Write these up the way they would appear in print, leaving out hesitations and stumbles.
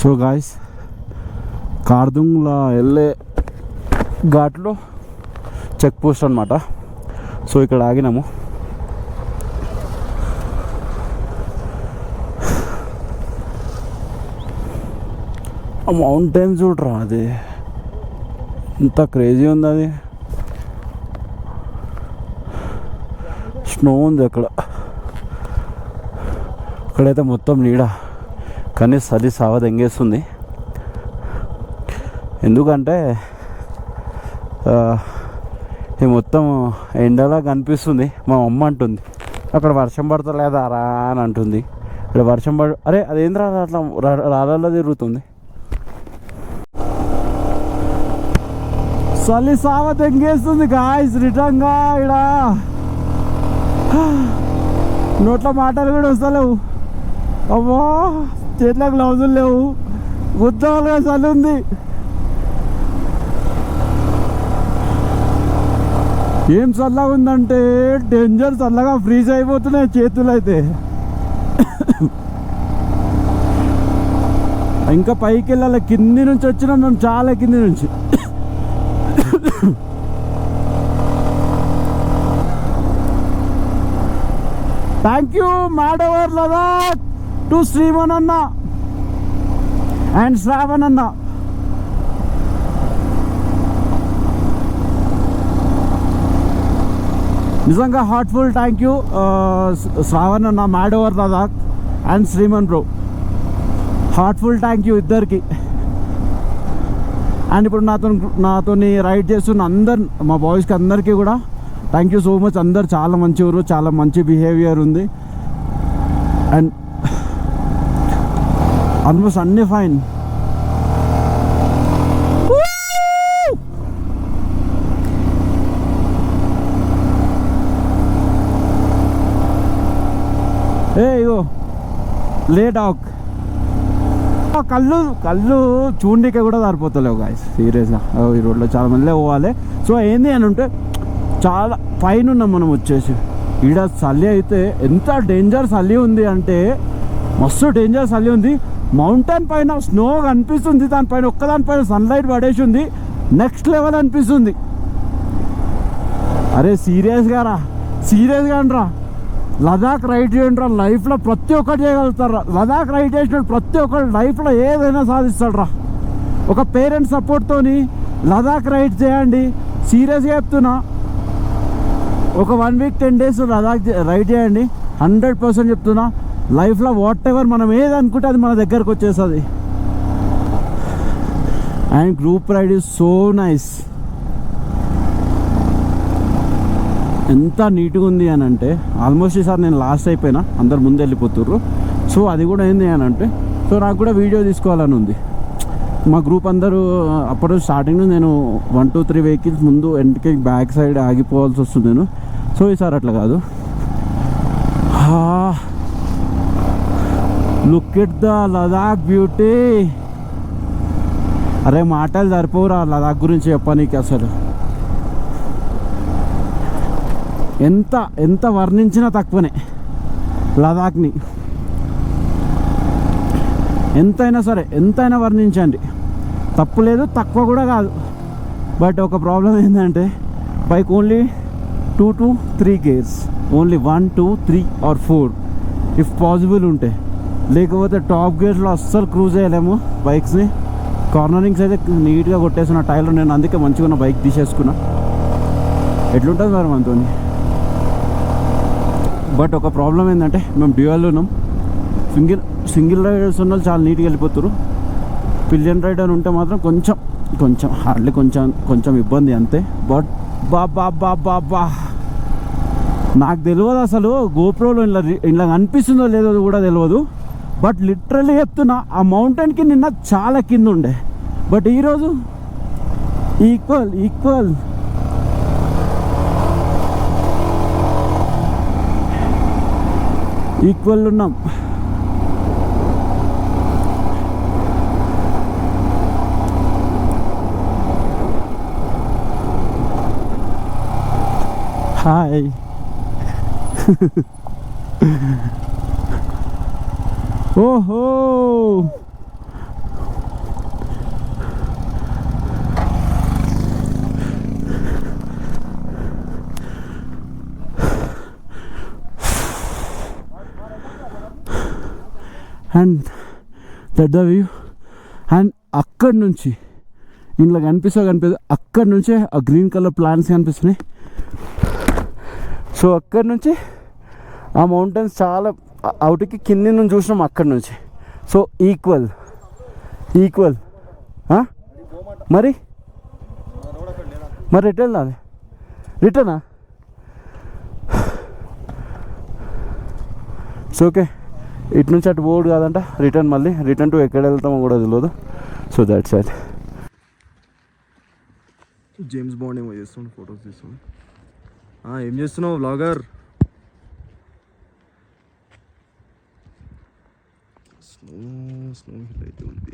So guys, Khardung La వెళ్ళే ఘాట్లో check post అనమాట. సో ఇక్కడ ఆగినాము. ఆ మౌంటైన్ చూడరా, అది ఎంత క్రేజీ ఉంది. అది స్నో ఉంది అక్కడ, అక్కడైతే మొత్తం నీడ, కానీ చలి సావ దెంగేస్తుంది. ఎందుకంటే ఇది మొత్తం ఎండలా కనిపిస్తుంది. మా అమ్మ అంటుంది అక్కడ వర్షం పడతలేదా రా అని అంటుంది. ఇక్కడ వర్షం అరే అదేంద్రా అట్లా రాళ్ళలో తిరుగుతుంది. చలి సావ తెంగేస్తుంది గాయ్స్. రిటర్న్గా ఇక్కడ నోట్ల మాటలు కూడా వస్తలేవు. అమ్మో, చేతిలో గ్లౌజులు లేవు, గుద్దలుగా చలి ఉంది. ఏం చల్లగా ఉందంటే డేంజర్, చల్లగా ఫ్రీజ్ అయిపోతున్నాయి చేతులు అయితే. ఇంకా పైకి వెళ్ళాలి. కింది నుంచి వచ్చినాం మేము, చాలా కింది నుంచి. Thank you మాడవర్ Ladakh to Shriman అన్న అండ్ శ్రావణ్ అన్న. నిజంగా హార్ట్ఫుల్ థ్యాంక్ యూ శ్రావణ్ అన్న, మాడవర్ Ladakh and Shriman bro. Heartful thank you ఇద్దరికి. అండ్ ఇప్పుడు నాతో రైడ్ చేస్తున్న అందరు మా బాయ్స్కి అందరికీ కూడా థ్యాంక్ యూ సో మచ్. అందరు చాలా మంచి ఊరు, చాలా మంచి బిహేవియర్ ఉంది. అండ్ ఆల్మోస్ట్ అన్నీ ఫైన్. ఇగో లే డాగ్. కళ్ళు చూండికే కూడా సరిపోతలేవు గాయస్, సీరియస్గా. ఈ రోడ్లో చాలా మందిలే పోవాలి. సో ఏంది అని ఉంటే చాలా పైన ఉన్నాం మనం వచ్చేసి. ఈడ చలి అయితే ఎంత డేంజర్ చలి ఉంది అంటే మస్తు డేంజర్ చలి ఉంది. మౌంటైన్ పైన స్నో కనిపిస్తుంది, దానిపైన ఒక్కదానిపైన సన్లైట్ పడేసి ఉంది. నెక్స్ట్ లెవెల్ అనిపిస్తుంది. అరే సీరియస్గా రా, లదాఖ్ రైడ్ చేయండి రా. లైఫ్లో ప్రతి ఒక్కటి చేయగలుగుతారు రా. లదాఖ్ రైడ్ చేసినట్టు ప్రతి ఒక్కరు లైఫ్లో ఏదైనా సాధిస్తాడు రా. ఒక పేరెంట్ సపోర్ట్తోని లదాఖ్ రైడ్ చేయండి. సీరియస్గా చెప్తున్నా, ఒక 1 వీక్ 10 days లదాఖ్ రైడ్ చేయండి. 100% చెప్తున్నా. లైఫ్లో వాట్ ఎవర్ మనం ఏది అనుకుంటే అది మన దగ్గరకు వచ్చేస్తుంది. And group ride is so nice. ఎంత నీట్గా ఉంది అని అంటే ఆల్మోస్ట్ ఈసారి నేను లాస్ట్ అయిపోయినా, అందరు ముందు వెళ్ళిపోతుర్రు. సో అది కూడా ఏంది అని అంటే, సో నాకు కూడా వీడియో తీసుకోవాలని ఉంది. మా గ్రూప్ అందరూ అప్పుడు స్టార్టింగ్ నేను 1 2 3 వెహికల్స్ ముందు వెంటకి బ్యాక్ సైడ్ ఆగిపోవాల్సి వస్తుంది నేను. సో ఈసారి అట్లా కాదు. Look at the Ladakh beauty. అరే మాటలు సరిపోరా లదాఖ్ గురించి చెప్పనీకి. అసలు ఎంత వర్ణించినా తక్కువనే లదాఖ్ని. ఎంతైనా వర్ణించండి, తప్పు లేదు, తక్కువ కూడా కాదు. బట్ ఒక ప్రాబ్లం ఏంటంటే bike only 2 to 3 gears, only 1 2 3 or 4 if possible ఉంటే. లేకపోతే టాప్ గేర్స్లో అస్సలు క్రూజ్ చేయలేము బైక్స్ని. కార్నరింగ్స్ అయితే నీట్గా కొట్టేసిన టైర్లో. నేను అందుకే మంచిగా ఉన్న బైక్ తీసేసుకున్నా. ఎట్లుంటుంది మరి మనతో. బట్ ఒక ప్రాబ్లం ఏంటంటే మేము డ్యూయల్లో ఉన్నాం. సింగిల్ రైడర్స్ ఉన్న వాళ్ళు చాలా నీట్గా వెళ్ళిపోతారు. పిలియన్ రైడర్ ఉంటే మాత్రం కొంచెం హార్డ్లీ కొంచెం ఇబ్బంది అంతే. బట్ బా నాకు తెలియదు అసలు గోప్రోలో ఇలా అనిపిస్తుందో లేదో కూడా తెలియదు. బట్ లిటరల్లీ చెప్తున్నా, ఆ మౌంటైన్కి నిన్న చాలా కింద ఉండే, బట్ ఈరోజు ఈక్వల్ ఉన్నాం. హాయ్. ఓహో and that the view. And అక్కడి నుంచి ఇంట్లో కనిపిస్తుంది అక్కడి నుంచే ఆ గ్రీన్ కలర్ ప్లాంట్స్ కనిపిస్తున్నాయి. సో అక్కడి నుంచి ఆ మౌంటైన్స్ చాలా అవుట్కి కింది నుంచి చూసినాం అక్కడి నుంచి. సో ఈక్వల్ మరి ఎటు వెళ్ళాలి? రిటర్నా? సో ఓకే, ఇటు నుంచి అటు పోడు కాదంట, రిటర్న్ టు ఎక్కడ వెళ్తామో కూడా తెలియదు. So that's it. James bond ఏమో చేస్తుండు, ఫొటోస్ తీస్తుండు. ఏం చేస్తున్నావు వ్లాగర్? స్నో హిల్ అయితే ఉంది.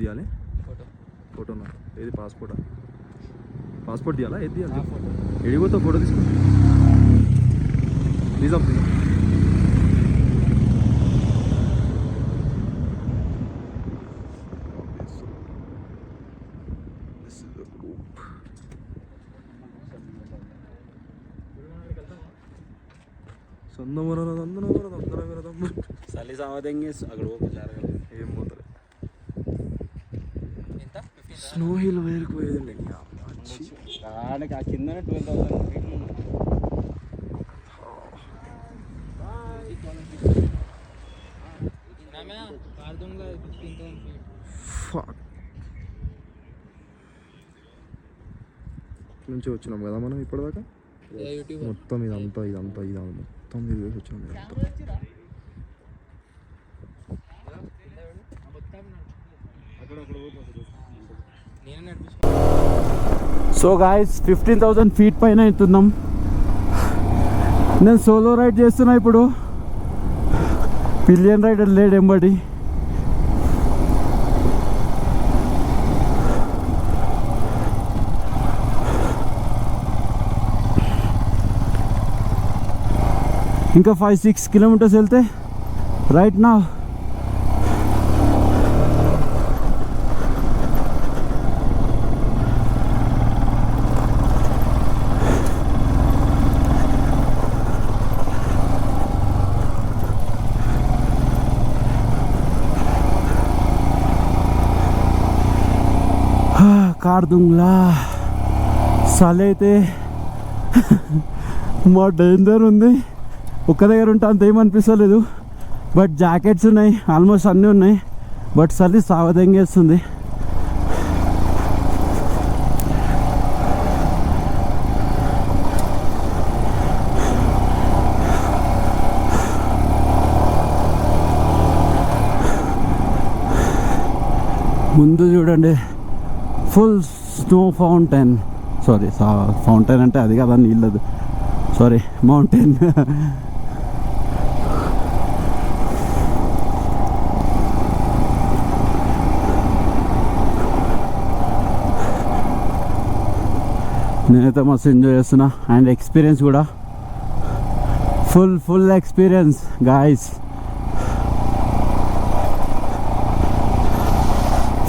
తీయాలి ఫోటోనా? ఏది పాస్పోర్ట్ తీయాలా? ఏది తీయాలి? ఎడిపోతా ఫోటో తీసుకో. నిజం చలి సావదంగి అక్కడ ఏం పోతుంది. స్నో హిల్ వేరుకు పోయేదండి ఆ కింద 12,000 ఫీట్లు. నుంచి వచ్చినాం కదా మనం ఇప్పటిదాకా. మొత్తం ఇదంతా మొత్తం తిరిగేసి వచ్చినాం. సో గాయ్స్ 15,000 ఫీట్ పైన అవుతున్నాం. నేను సోలో రైడ్ చేస్తున్నా ఇప్పుడు. పిలియన్ రైడర్ లేడు ఎంబడి. ఇంకా 5-6 కిలోమీటర్స్ వెళ్తే రైట్ నా కార్దుంగ్లా చలి అయితే మా డేంజర్ ఉంది. ఒక్క దగ్గర ఉంటే అంత ఏమనిపిస్తలేదు. బట్ జాకెట్స్ ఉన్నాయి, ఆల్మోస్ట్ అన్నీ ఉన్నాయి. బట్ చలి సావదంగేస్తుంది. ముందు చూడండి full snow fountain. Sorry fountain అంటే అది కదా, నీళ్ళదు, సారీ మౌంటైన్. నేనైతే మస్తు ఎంజాయ్ చేస్తున్నా. అండ్ ఎక్స్పీరియన్స్ కూడా ఫుల్ ఎక్స్పీరియన్స్ గాయస్.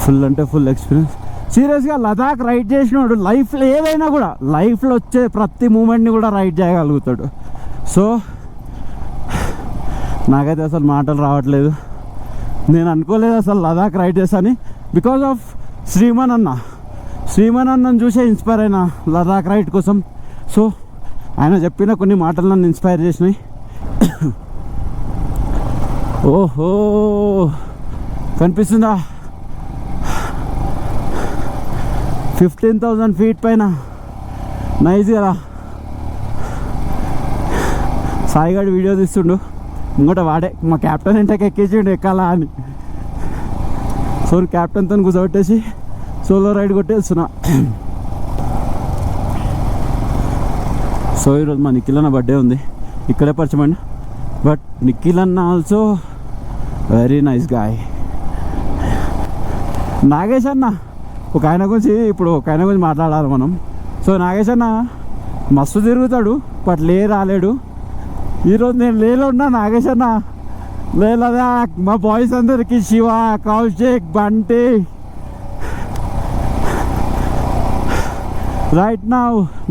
ఫుల్ అంటే ఫుల్ ఎక్స్పీరియన్స్. సీరియస్గా లదాఖ్ రైడ్ చేసినాడు లైఫ్లో ఏదైనా కూడా, లైఫ్లో వచ్చే ప్రతి మూమెంట్ని కూడా రైడ్ చేయగలుగుతాడు. సో నాకైతే అసలు మాటలు రావట్లేదు. నేను అనుకోలేదు అసలు లదాఖ్ రైడ్ చేస్తాను. బికాజ్ ఆఫ్ శ్రీమన్ అన్నను చూసే ఇన్స్పైర్ అయినా లదాఖ్ రైడ్ కోసం. సో ఆయన చెప్పిన కొన్ని మాటలు నన్ను ఇన్స్పైర్ చేసినాయి. ఓహో కనిపిస్తుందా? 15,000 ఫీట్ పైన. నైస్ కదా. సాయిగాడు వీడియో తీస్తుండు ఇంకోట వాడే. మా క్యాప్టెన్ ఇంటకి ఎక్కేసిండు ఎక్కాలా అని. సో క్యాప్టెన్తో కూర్చోబెట్టేసి సోలో రైడ్ కొట్టేస్తున్నా. సో ఈరోజు మా నిఖిల్ అన్న బర్త్డే ఉంది, ఇక్కడే పరిచయం. బట్ నిఖిల్ అన్న also very nice guy. Nagesh అన్న ఒక ఆయన గురించి మాట్లాడాలి మనం. సో నాగేష్ అన్న మస్తు తిరుగుతాడు, బట్ రాలేడు. ఈరోజు నేను లేలో ఉన్నా. నాగేష్ అన్న లేదా మా బాయ్స్ అందరికి శివ, కౌశిక్, బంటి రైట్ నా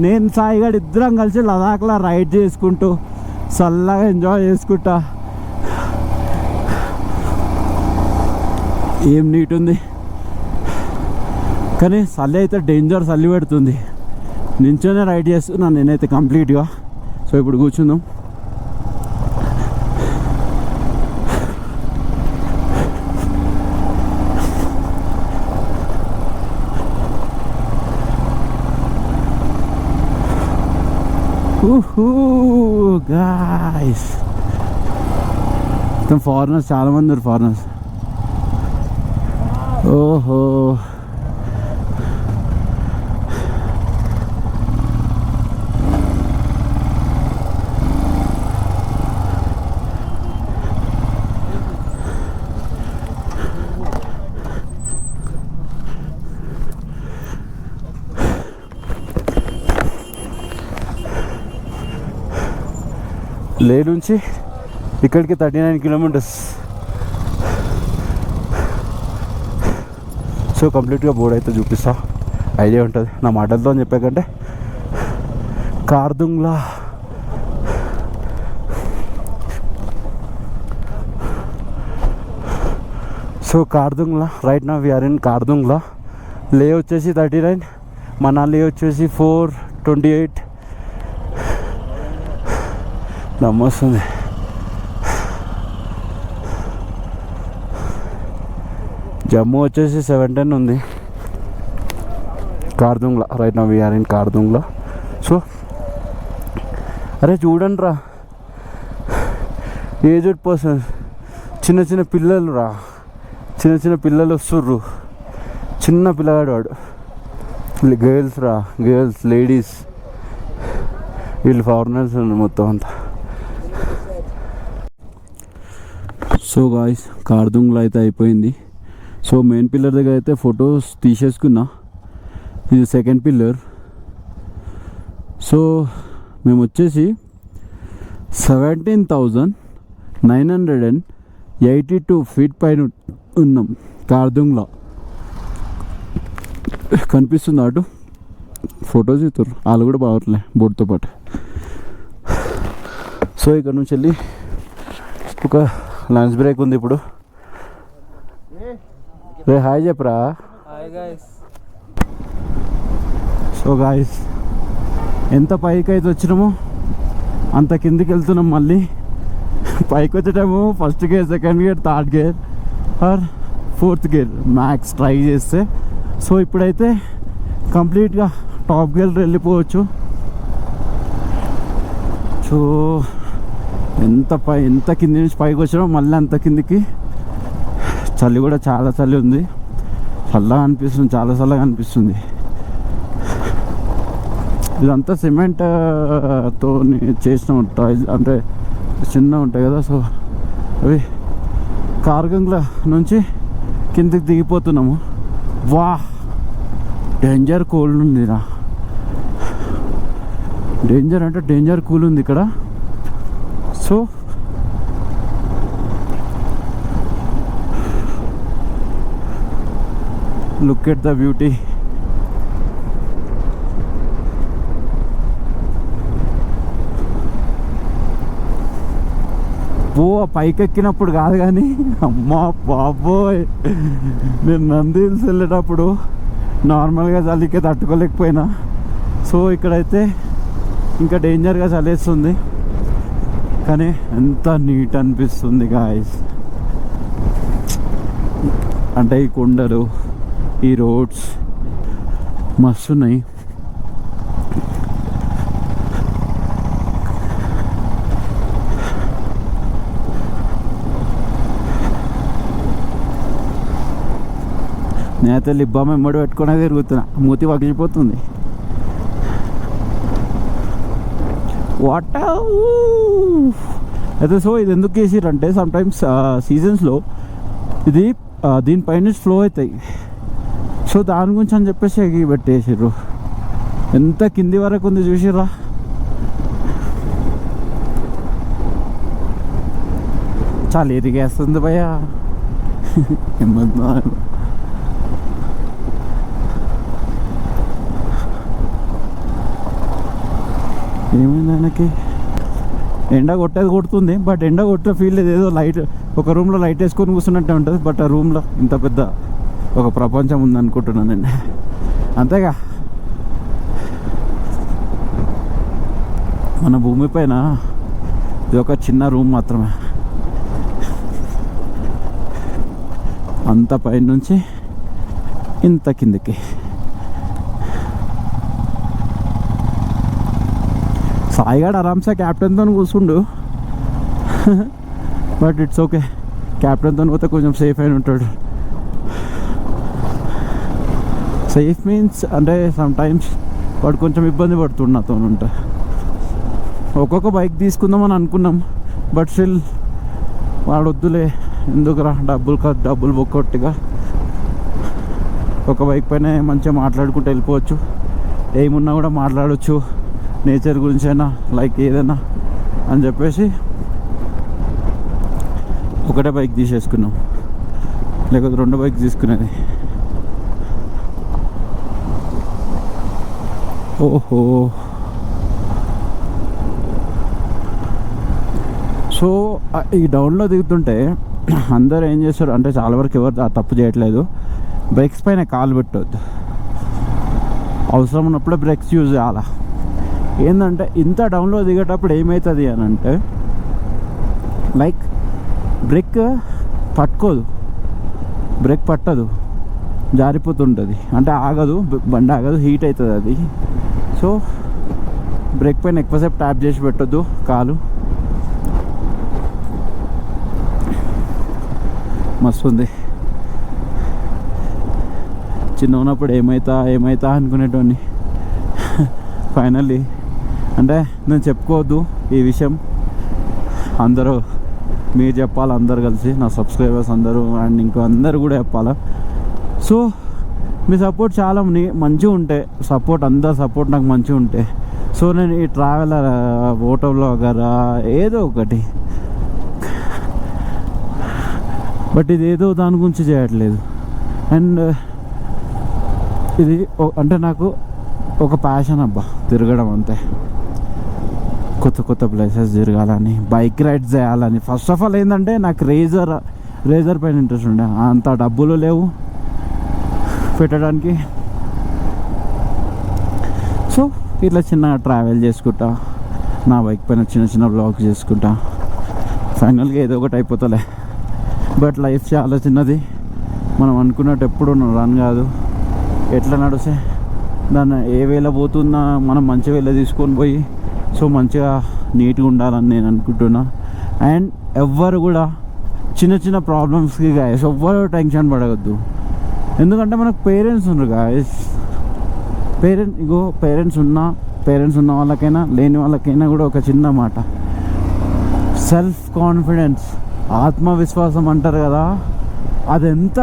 నేను సాయిగాడు ఇద్దరం కలిసి లదాఖ్లో రైడ్ చేసుకుంటూ చల్లగా ఎంజాయ్ చేసుకుంటా. ఏం నీట్ ఉంది కానీ చలి అయితే డేంజర్, చలి పెడుతుంది. నించోనే రైడ్ చేస్తున్నాను నేనైతే కంప్లీట్గా. సో ఇప్పుడు కూర్చుందాం. గాయ్స్ మొత్తం ఫారినర్స్, చాలామంది ఉన్నారు ఫారినర్స్. ఓహో లే నుంచి ఇక్కడికి 39 కిలోమీటర్స్. సో కంప్లీట్గా బోర్డ్ అయితే చూపిస్తా, ఐడియా ఉంటుంది నా మాటలతో అని చెప్పాకంటే. కార్దుంగ్లా సో కార్దుంగ్లా రైట్ నా వీఆర్ ఇన్ కార్దుంగ్లా. లే వచ్చేసి 39, మనాలి వచ్చేసి 428. నమ్మొస్తుంది. జమ్మూ వచ్చేసి 710 ఉంది. కార్దుంగ్లా రైట్ నా వీఆర్ ఇన్ కార్దుంగ్లా. సో అరే చూడండి రా, ఏజ్డ్ పర్సన్స్, చిన్న చిన్న పిల్లలు రా, చిన్న చిన్న పిల్లలు వస్తుర్రు. చిన్న పిల్లగాడు వాడు. గర్ల్స్ రా, గర్ల్స్, లేడీస్, వీళ్ళు ఫారినర్స్ మొత్తం అంతా. సో గాయ్స్ కార్దుంగ్లా అయితే అయిపోయింది. సో మెయిన్ పిల్లర్ దగ్గర అయితే ఫొటోస్ తీసేసుకున్నా. ఇది సెకండ్ పిల్లర్. సో మేము వచ్చేసి 17,982 ఫీట్ పైన ఉన్నాం కార్దుంగ్లా. కనిపిస్తుంది అటు ఫొటోస్ ఇస్తారు వాళ్ళు కూడా బాగట్లే బోర్డుతో పాటు. సో ఇక్కడ నుంచి వెళ్ళి ఒక లంచ్ బ్రేక్ ఉంది ఇప్పుడు. రే హాయ్ చెప్పరా. సో గాయస్ ఎంత పైకి అయితే వచ్చినామో అంత కిందికి వెళ్తున్నాం. మళ్ళీ పైకి వచ్చేటేమో first gear, second gear, third gear or fourth gear max try చేస్తే. సో ఇప్పుడైతే కంప్లీట్గా టాప్ గేర్ వెళ్ళిపోవచ్చు. సో ఎంత కింది నుంచి పైకి వచ్చినామో మళ్ళీ అంత కిందికి. చలి కూడా చాలా చలి ఉంది, చల్లగా అనిపిస్తుంది, చాలా చల్లగా అనిపిస్తుంది. ఇదంతా సిమెంట్తో చేసిన టైల్స్ అంటే చిన్న ఉంటాయి కదా. సో అవి కార్దుంగ్లా నుంచి కిందికి దిగిపోతున్నాము. వా డేంజర్ కోల్డ్ ఉందిరా, డేంజర్ అంటే డేంజర్ కూల్ ఉంది ఇక్కడ. So look at the beauty. ఓ పైకి ఎక్కినప్పుడు కాదు కానీ అమ్మా బాబోయ్, నేను నంది హిల్స్ వెళ్ళేటప్పుడు నార్మల్గా చలికే తట్టుకోలేకపోయినా. సో ఇక్కడైతే ఇంకా డేంజర్గా చలేస్తుంది కానీ ఎంత నీట్ అనిపిస్తుంది గాయస్. అంటే ఈ కొండలు, ఈ రోడ్స్ మస్తున్నాయి. నేనైతే లిబ్బా మెమ్మడి పెట్టుకునే తిరుగుతున్నా, మూతి పగిలిపోతుంది. వాట్ అయితే. సో ఇది ఎందుకు వేసిరంటే సమ్టైమ్స్ సీజన్స్లో ఇది దీనిపైన ఫ్లో అవుతాయి. సో దాని గురించి అని చెప్పేసి ఎగి పెట్టేసారు. ఎంత కింది వరకు ఉంది చూసిర్రా. చాలా ఎదిగేస్తుంది భయ్యా. ఏమైంది ఆయనకి? ఎండ కొట్టేది కొడుతుంది, బట్ ఎండ కొట్టే ఫీల్ లేదు. ఏదో లైట్ ఒక రూమ్లో లైట్ వేసుకొని కూర్చున్నట్టే ఉంటుంది, బట్ ఆ రూమ్లో ఇంత పెద్ద ఒక ప్రపంచం ఉందనుకుంటున్నాను నేను. అంతేగా, మన భూమిపైన ఇది ఒక చిన్న రూమ్ మాత్రమే. అంత పైన నుంచి ఇంత కిందకి. సాయిగాడు ఆరామ్సే క్యాప్టెన్తో కూర్చుండు, బట్ ఇట్స్ ఓకే. క్యాప్టెన్తో పోతే కొంచెం సేఫ్ అయిన ఉంటాడు. సేఫ్ మీన్స్ అంటే సమ్ టైమ్స్ వాడు కొంచెం ఇబ్బంది పడుతుండు నాతో ఉంటే. ఒక్కొక్క బైక్ తీసుకుందామని అనుకున్నాం, బట్ స్టిల్ వాడు వద్దులే ఎందుకురా, డబ్బులు బొక్కొట్టుగా ఒక బైక్ పైన మంచిగా మాట్లాడుకుంటూ వెళ్ళిపోవచ్చు, ఏమున్నా కూడా మాట్లాడవచ్చు, నేచర్ గురించి అయినా లైక్ ఏదైనా అని చెప్పేసి ఒకటే బైక్ తీసేసుకున్నాం, లేకపోతే 2 బైక్ తీసుకునేది. ఓహో, సో ఈ డౌన్లో దిగుతుంటే అందరూ ఏం చేస్తారు అంటే, చాలా వరకు ఎవరు తప్పు చేయట్లేదు, బ్రేక్స్ పైన కాలు పెట్టవద్దు, అవసరం ఉన్నప్పుడే బ్రేక్స్ యూజ్ చేయాలా. ఏంటంటే ఇంత డౌన్లో దిగేటప్పుడు ఏమవుతుంది అని అంటే, లైక్ బ్రేక్ పట్టదు, జారిపోతుంటుంది, అంటే ఆగదు, బండి ఆగదు, హీట్ అవుతుంది అది. సో బ్రేక్ పైన ఎక్కువసేపు ట్యాప్ చేసి పెట్టొద్దు కాలు. మస్తు ఉంది. చిన్న ఉన్నప్పుడు ఏమైతా అనుకునేటోని, ఫైనల్లీ అంటే నేను చెప్పుకోవద్దు ఈ విషయం, అందరూ మీరు చెప్పాలి, అందరు కలిసి నా సబ్స్క్రైబర్స్ అందరూ అండ్ ఇంకో అందరు కూడా చెప్పాలా. సో మీ సపోర్ట్ చాలా మంచిగా ఉంటే, అందరు సపోర్ట్ నాకు మంచిగా ఉంటే, సో నేను ఈ ట్రావెలర్, ఫోటో బ్లాగర్ ఏదో ఒకటి, బట్ ఇది ఏదో దాని గురించి చేయట్లేదు. అండ్ ఇది అంటే నాకు ఒక ప్యాషన్ అబ్బా, తిరగడం అంతే, కొత్త ప్లేసెస్ తిరగాలని, బైక్ రైడ్స్ చేయాలని. ఫస్ట్ ఆఫ్ ఆల్ ఏంటంటే నాకు రేజర్ పైన ఇంట్రెస్ట్ ఉండే, అంత డబ్బులు లేవు పెట్టడానికి. సో ఇట్లా చిన్నగా ట్రావెల్ చేసుకుంటా, నా బైక్ పైన చిన్న బ్లాగ్స్ చేసుకుంటా, ఫైనల్గా ఏదో ఒకటి అయిపోతలే. బట్ లైఫ్ చాలా చిన్నది, మనం అనుకున్నట్టు ఎప్పుడు రన్ కాదు. ఎట్లా నడిస్తే దాన్ని ఏ వేళ పోతున్నా మనం మంచి వేళ తీసుకొని పోయి, సో మంచిగా నీట్గా ఉండాలని నేను అనుకుంటున్నా. అండ్ ఎవ్వరు కూడా చిన్న ప్రాబ్లమ్స్కి గాయస్ ఎవ్వరు టెన్షన్ పడవద్దు, ఎందుకంటే మనకు పేరెంట్స్ ఉన్నారు గాయస్. పేరెంట్స్ ఉన్న వాళ్ళకైనా లేని వాళ్ళకైనా కూడా ఒక చిన్న మాట, సెల్ఫ్ కాన్ఫిడెన్స్, ఆత్మవిశ్వాసం అంటారు కదా, అది ఎంత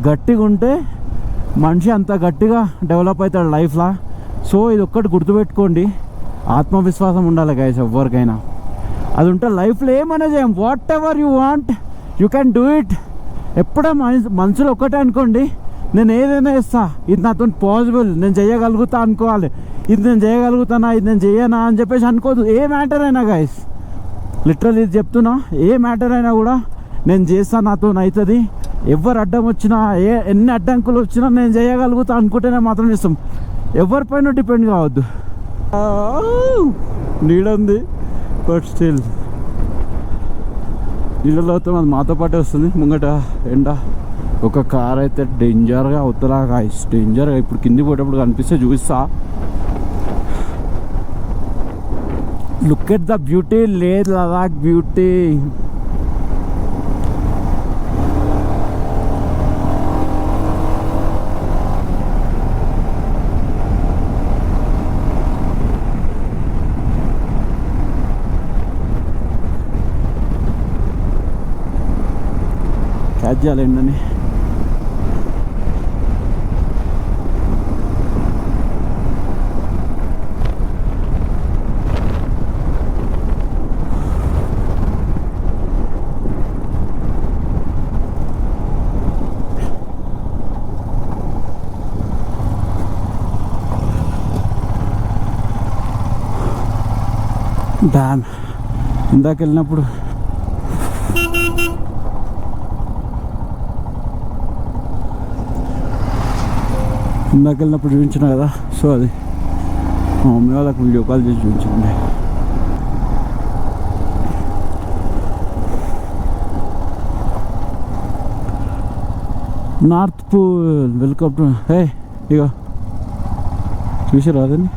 గట్టిగా ఉంటే మనిషి అంత గట్టిగా డెవలప్ అవుతాడు లైఫ్లో. సో ఇది ఒక్కటి గుర్తుపెట్టుకోండి, ఆత్మవిశ్వాసం ఉండాలి గైస్ ఎవరికైనా. అది ఉంటే లైఫ్లో ఏమైనా చేయం, what ever you want you can do it. ఎప్పుడో మనసులో ఒక్కటే అనుకోండి, నేను ఏదైనా చేస్తా, ఇది నాతో పాసిబుల్, నేను చేయగలుగుతా అనుకోవాలి. ఇది నేను చేయగలుగుతానా, ఇది నేను చేయనా అని చెప్పేసి అనుకోదు. ఏ మ్యాటర్ అయినా గైస్, లిటరల్లీ ఇది చెప్తున్నా, ఏ మ్యాటర్ అయినా కూడా నేను చేస్తా, నాతో అవుతుంది. ఎవరు అడ్డం వచ్చినా, ఎన్ని అడ్డంకులు వచ్చినా నేను చేయగలుగుతా అనుకుంటేనే మాత్రం చేస్తాం. ఎవరిపైన డిపెండ్ కావద్దు. నీడ ఉంది, బట్ స్టిల్ నీళ్ళలో వస్తే అది మాతో పాటే వస్తుంది. ముంగట ఎండ, ఒక కార్ అయితే డేంజర్గా అవుతుందా గాయస్, డేంజర్గా. ఇప్పుడు కింది పోయేటప్పుడు కనిపిస్తే చూపిస్తా. లుక్ ఎట్ ద బ్యూటీ, లేదు లదాఖ్ బ్యూటీ. క్యాచ్ చేయాలి ఎండని. డ్యామ్ ఇందాక వెళ్ళినప్పుడు చూపించిన కదా, సో అది మా మమ్మీ వాళ్ళకి వీడియో కాల్ చేసి చూపించండి. నార్త్ పూల్ వెల్కమ్ టు హే ఇగో చూసారు అదండి.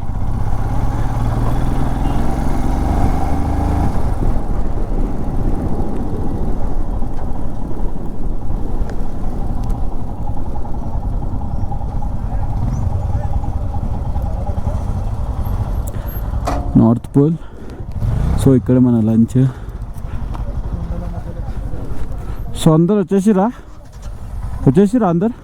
North pole. సో ఇక్కడ మన లంచ్. సో అందరు వచ్చేసిరా అందరు